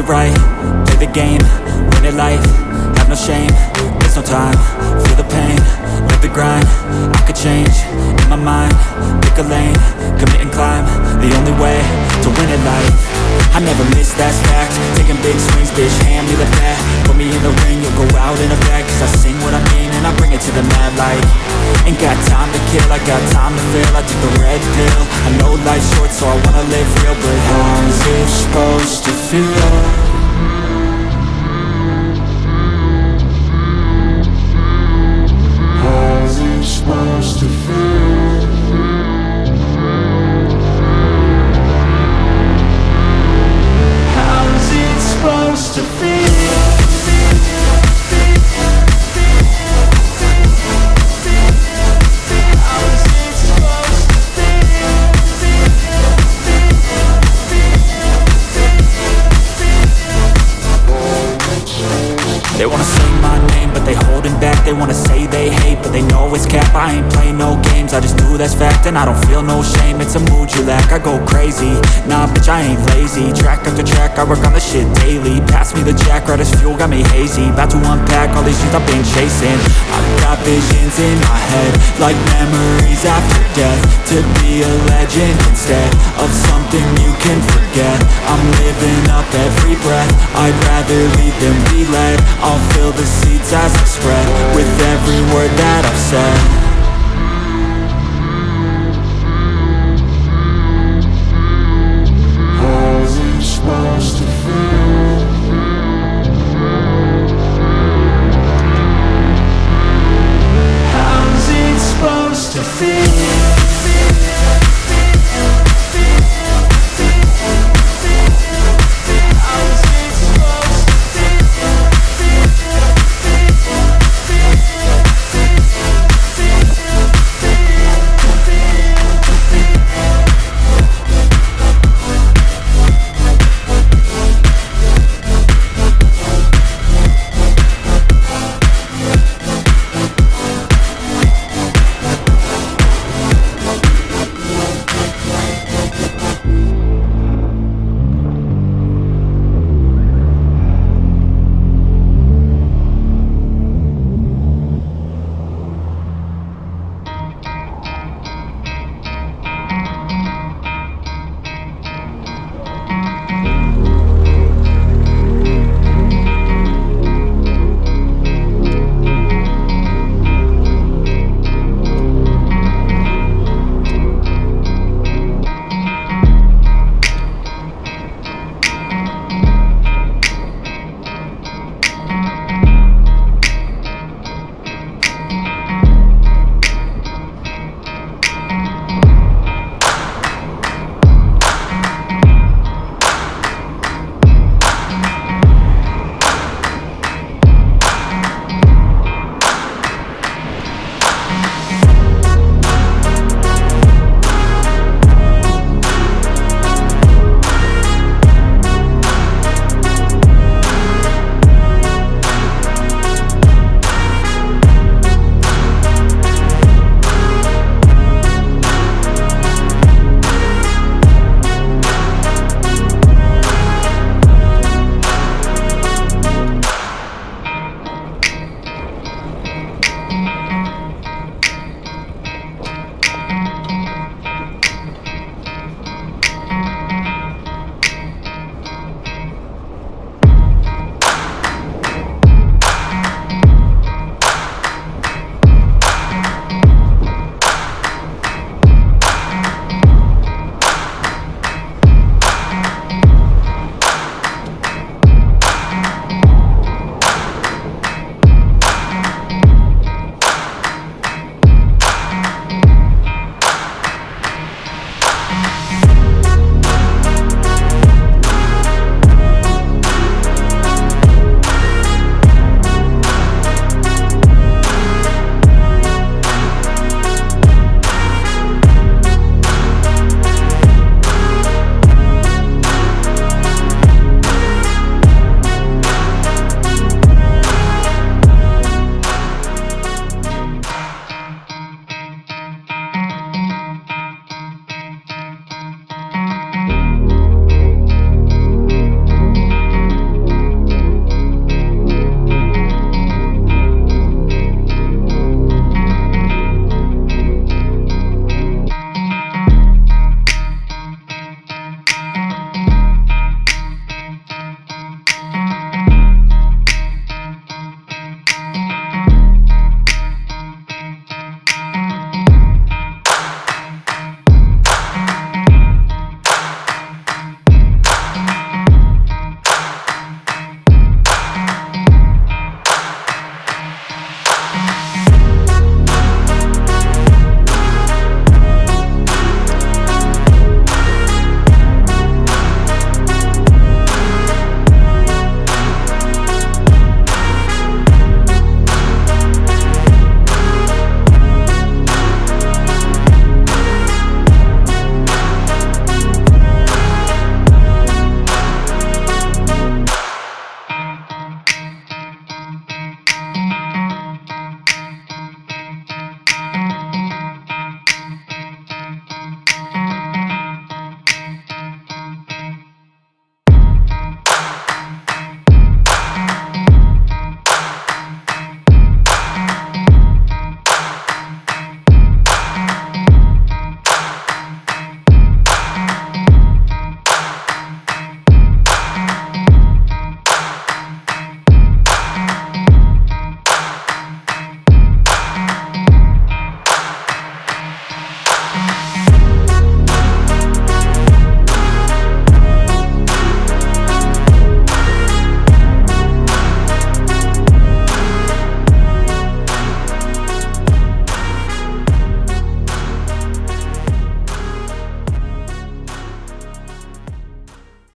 right, play the game, win it life, have no shame, there's no time, feel the pain, live the grind, I could change, in my mind, pick a lane, commit and climb, the only way to win at life. I never miss, that's fact, taking big swings, bitch, hand me the bat, put me in the ring, you'll go out in a bag, cause I sing what I mean and I bring it to the mad light. Ain't got time to kill, I got time to feel, I took the red pill, I know life's short so I wanna live real, but how's it supposed to feel? How's it supposed to feel? How's it supposed to feel? They wanna say my name, but they holding back. They wanna say they hate, but they know it's cap. I ain't play no games, I just do that's fact. And I don't feel no shame, it's a mood you lack. I go crazy, nah bitch I ain't lazy. Track after track, I work on the shit daily. Pass me the jack, right as fuel, got me hazy. About to unpack all these things I've been chasing. I've got visions in my head, like memories after death. To be a legend instead of something you can forget. I'm living up every breath, I'd rather lead than be led. I'll fill the seeds as I spread with every word that I've said.